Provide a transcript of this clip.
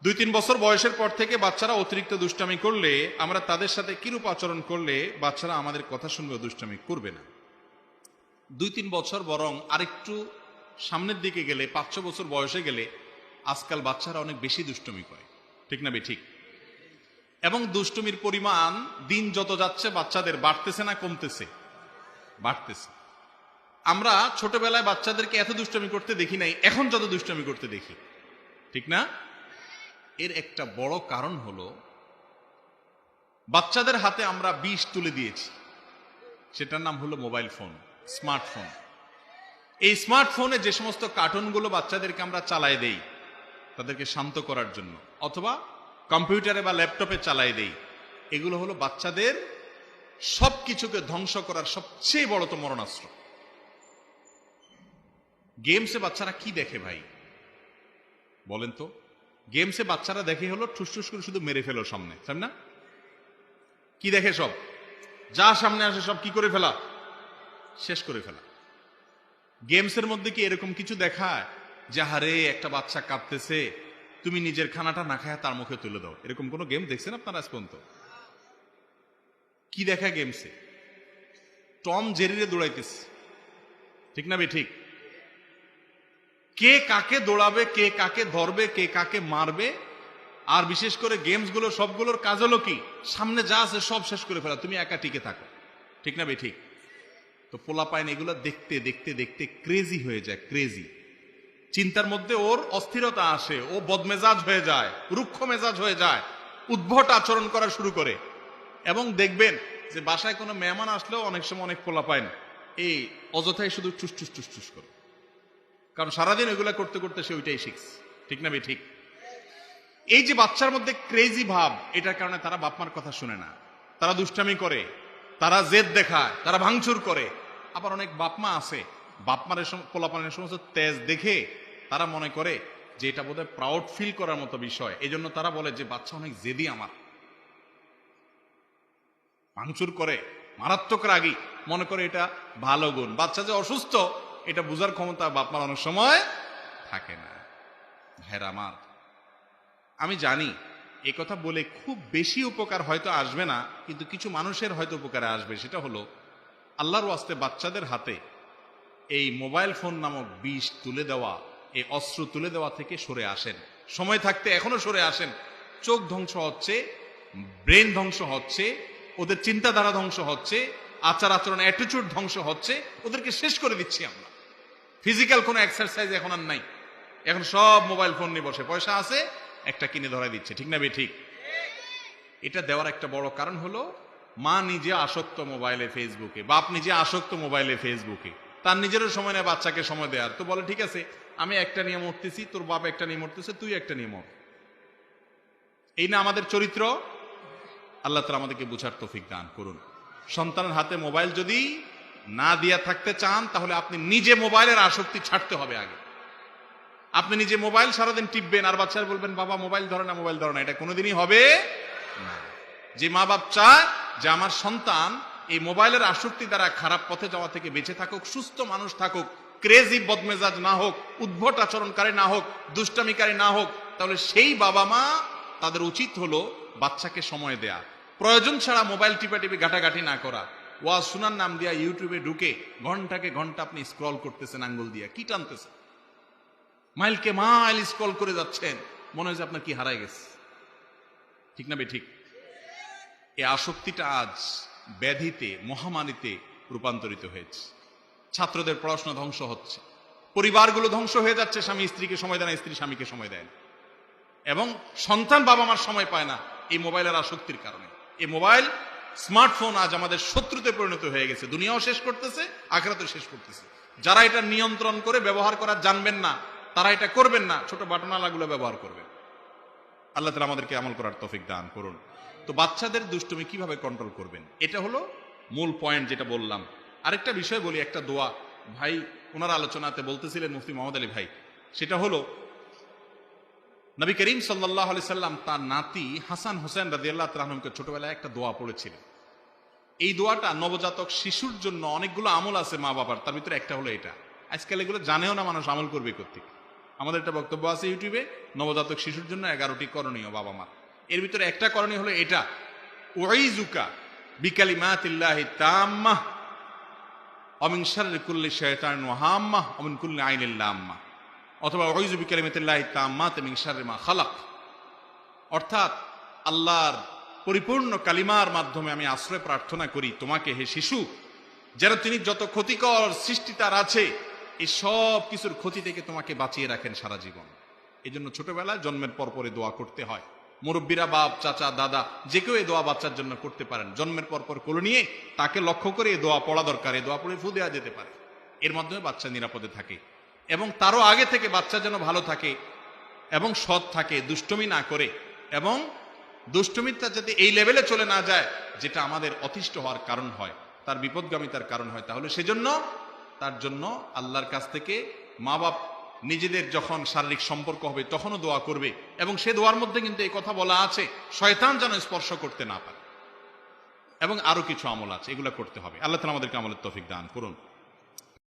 2-3 বছর বয়সের পর থেকে বাচ্চারা অতিরিক্ত দুষ্টামি করলে আমরা তাদের সাথে কিরূপ আচরণ করলে বাচ্চারা আমাদের কথা শুনবে, দুষ্টামি করবে না। 2-3 বছর বরং আরেকটু সামনের দিকে গেলে 5-6 বছর বয়সে গেলে আজকাল বাচ্চারা অনেক বেশি দুষ্টুমি করে, ঠিক না ঠিক? এবং দুষ্টুমির পরিমাণ দিন যত যাচ্ছে বাচ্চাদের বাড়তেছে না কমতেছে? বাড়তেছে। আমরা ছোটবেলায় বাচ্চাদেরকে এত দুষ্টুমি করতে দেখি নাই, এখন যত দুষ্টুমি করতে দেখি, ঠিক না? এর একটা বড় কারণ হলো বাচ্চাদের হাতে আমরা বিষ তুলে দিয়েছি, সেটার নাম হলো মোবাইল ফোন, স্মার্টফোন। এই স্মার্টফোনে যে সমস্ত কার্টুনগুলো বাচ্চাদেরকে আমরা চালায় দেই তাদেরকে শান্ত করার জন্য, অথবা কম্পিউটারে বা ল্যাপটপে চালাই দেই, এগুলো হলো বাচ্চাদের সবকিছুকে ধ্বংস করার সবচেয়ে বড় তো মরণাস্ত্র। গেমসে বাচ্চারা কি দেখে ভাই বলেন তো? গেমসে বাচ্চারা দেখে হলো ঠুসঠুস করে শুধু মেরে ফেলো সামনে, তাই না? কি দেখে? সব যা সামনে আসে সব কি করে ফেলা, শেষ করে ফেলা। গেমসের মধ্যে কি এরকম কিছু দেখায় যে হারে একটা বাচ্চা কাঁদতেছে, তুমি নিজের খানাটা না খায় তার মুখে তুলে দাও? এরকম কোন গেম দেখছেন আপনারা আজ পর্যন্ত? কি দেখা গেমসে? টম জেরিরে দৌড়াইতেছে, ঠিক না ঠিক? কে কাকে দৌড়াবে, কে কাকে ধরবে, কে কাকে মারবে। আর বিশেষ করে গেমস গুলো সবগুলোর কাজ হলো কি, সামনে যা আছে সব শেষ করে ফেলা, তুমি একা টিকে থাকো, ঠিক না ঠিক? তো পোলাপাইন এগুলো দেখতে দেখতে দেখতে ক্রেজি হয়ে যায়, ক্রেজি। চিন্তার মধ্যে ওর অস্থিরতা আসে, ও বদমেজাজ হয়ে যায়, রুক্ষ মেজাজ হয়ে যায়, উদ্ভট আচরণ করা শুরু করে। এবং দেখবেন যে বাসায় কোনো মেহমান আসলেও অনেক সময় অনেক পোলাপাইন এই অযথাই শুধু টুস টুস টুস টুস করে, কারণ সারাদিন ওইগুলা করতে করতে সে ওইটাই শিখছে, ঠিক না ঠিক? এই যে বাচ্চার মধ্যে ক্রেজি ভাব, এটার কারণে তারা বাপমার কথা শুনে না, তারা দুষ্টামি করে, তারা জেদ দেখায়, তারা ভাঙচুর করে। আবার অনেক বাপমা আছে, বাপমার পোলাপানের সমস্ত তেজ দেখে তারা মনে করে যে এটা বোধহয় প্রাউড ফিল করার মতো বিষয়, এই জন্য তারা বলে যে বাচ্চা অনেক জেদি, আমার ভাঙচুর করে, মারাত্মক রাগী, মনে করে এটা ভালো গুণ। বাচ্চা যে অসুস্থ এটা বুঝার ক্ষমতা বাপমার অনেক সময় থাকে না। ভাইরা আমার, আমি জানি এ কথা বলে খুব বেশি উপকার হয়তো আসবে না, কিন্তু কিছু মানুষের হয়তো উপকারে আসবে। সেটা হলো আল্লাহর ওয়াস্তে বাচ্চাদের হাতে এই মোবাইল ফোন নামক বিষ তুলে দেওয়া, এই অস্ত্র তুলে দেওয়া থেকে সরে আসেন। সময় থাকতে এখনো সরে আসেন। চোখ ধ্বংস হচ্ছে, ব্রেন ধ্বংস হচ্ছে, ওদের চিন্তাধারা ধ্বংস হচ্ছে, আচার আচরণ অ্যাটিটিউড ধ্বংস হচ্ছে, ওদেরকে শেষ করে দিচ্ছি আমরা। ফিজিক্যাল কোনো এক্সারসাইজ এখন আর নাই, এখন সব মোবাইল ফোন নিয়ে বসে, পয়সা আছে একটা কিনে ধরাই দিচ্ছে, ঠিক না ঠিক? এটা দেওয়ার একটা বড় কারণ হলো মা নিজে আসক্ত মোবাইলে, ফেসবুকে, বাপ নিজে আসক্ত মোবাইলে, ফেসবুকে, তার নিজেরও সময় নেই বাচ্চাকে সময় দেওয়ার। তো বলে ঠিক আছে, আমি একটা নিয়ে মরতেছি, তোর বাপ একটা নিয়ে মরতেছে, তুই একটা নিয়ে মর। এই না আমাদের চরিত্র? আল্লাহ তাআলা আমাদেরকে বুঝার তৌফিক দান করুন। সন্তানের হাতে মোবাইল যদি না দিয়া থাকতে চান, তাহলে আপনি নিজে মোবাইলের আসক্তি ছাড়তে হবে আগে। আপনি নিজে মোবাইল সারাদিন টিপবেন আর বাচ্চারা বলবেন বাবা মোবাইল ধরে না, মোবাইল ধরে না, এটা কোনোদিনই হবে না। যে মা বাপ চায় যে আমার সন্তান এই মোবাইলের আসক্তি দ্বারা খারাপ পথে যাওয়া থেকে বেঁচে থাকুক, সুস্থ মানুষ থাকুক, ক্রেজি বদমেজাজ না হোক, উদ্ভট আচরণকারী না হোক, দুষ্টামিকারী না হোক, তাহলে সেই বাবা মা তাদের উচিত হলো বাচ্চাকে সময় দেয়া, প্রয়োজন ছাড়া মোবাইল টিপাটিপি ঘাটাঘাটি না করা। ওয়াজ শোনার নাম দিয়া ইউটিউবে ঢুকে ঘন্টাকে ঘন্টা আপনি স্ক্রল করতেছেন, আঙ্গুল দিয়া কি টানতেছেন, মাইলকে মাইল স্ক্রল করে যাচ্ছেন, মনে হয় যে আপনার কি হারাই গেছে, ঠিক না ঠিক? এই আসক্তিটা আজ ব্যাধিতে, মহামারীতে রূপান্তরিত হয়েছে। ছাত্রদের পড়াশোনা ধ্বংস হচ্ছে, পরিবারগুলো ধ্বংস হয়ে যাচ্ছে, স্বামী স্ত্রীকে সময় দেয় না, স্ত্রী স্বামীকে সময় দেয় না, এবং সন্তান বাবা মার সময় পায় না এই মোবাইলের আসক্তির কারণে। এই মোবাইল স্মার্টফোন আজ আমাদের শত্রুতে পরিণত হয়ে গেছে, দুনিয়াও শেষ করতেছে, আখিরাতেও শেষ করতেছে। যারা এটা নিয়ন্ত্রণ করে ব্যবহার করা জানবেন না, তারা এটা করবেন না, ছোট বাটনালাগুলো ব্যবহার করবেন। আল্লাহ তাআলা আমাদেরকে আমল করার তৌফিক দান করুন। তো বাচ্চাদের দুষ্টুমি কিভাবে কন্ট্রোল করবেন, এটা হলো মূল পয়েন্ট যেটা বললাম। আরেকটা বিষয় বলি, একটা দোয়া ভাই ওনার আলোচনাতে বলতেছিলেন মুফতি মোহাম্মদ আলী ভাই, সেটা হলো নবী করিম সাল্লাল্লাহু আলাইহি সাল্লাম তার নাতি হাসান হোসেন রাদিয়াল্লাহু তাআলা আনহুকে ছোটবেলায় একটা দোয়া পড়েছিলেন। এই দোয়াটা নবজাতক শিশুর জন্য অনেকগুলো আমল আছে মা বাবার, তার ভিতরে একটা হলো এটা। আজকাল এগুলো জানেও না মানুষ, আমল করবে কোত্থেকে? আমাদের একটা বক্তব্য আছে ইউটিউবে, নবজাতক শিশুর জন্য 11টি করণীয় বাবা মার। এর ভিতরে একটা করণীয় হলো এটা, উইজুকা বিকালিমাতিল্লাহি তাম্মাহ ওয়া মিন শাররি কুল্লি শাইতানিন ওয়া হাম্মাহ ওয়া মিন কুল্লি আইনিন লাম্মাহ, অথবা উইজু বিকালিমাতিল্লাহি তাম্মাতি মিন শাররি মা খালাক। অর্থাৎ আল্লাহর পরিপূর্ণ কালিমার মাধ্যমে আমি আশ্রয় প্রার্থনা করি তোমাকে হে শিশু, যেন তিনি যত ক্ষতিকর সৃষ্টি তার আছে এই সব কিছুর ক্ষতি থেকে তোমাকে বাঁচিয়ে রাখেন সারা জীবন। এই জন্য ছোটবেলায় জন্মের পর পরে দোয়া করতে হয়। মুরব্বীরা, বাপ, চাচা, দাদা যে কেউ এই দোয়া বাচ্চার জন্য করতে পারেন। জন্মের পর পর কোলে নিয়ে তাকে লক্ষ্য করে এই দোয়া পড়া দরকার। এই দোয়া পড়ে ফু দেওয়া যেতে পারে, এর মাধ্যমে বাচ্চা নিরাপদে থাকে। এবং তারও আগে থেকে বাচ্চা যেন ভালো থাকে এবং সৎ থাকে, দুষ্টমি না করে, এবং দুষ্টমিতা যাতে এই লেভেলে চলে না যায় যেটা আমাদের অতিষ্ঠ হওয়ার কারণ হয়, তার বিপদগামিতার কারণ হয়। তাহলে সেজন্য তার জন্য আল্লাহর কাছ থেকে মা বাপ নিজেদের যখন শারীরিক সম্পর্ক হবে তখনও দোয়া করবে, এবং সে দোয়ার মধ্যে কিন্তু এই কথা বলা আছে শয়তান যেন স্পর্শ করতে না পারে, এবং আরো কিছু আমল আছে, এগুলো করতে হবে। আল্লাহ তাআলা আমাদেরকে আমলের তৌফিক দান করুন।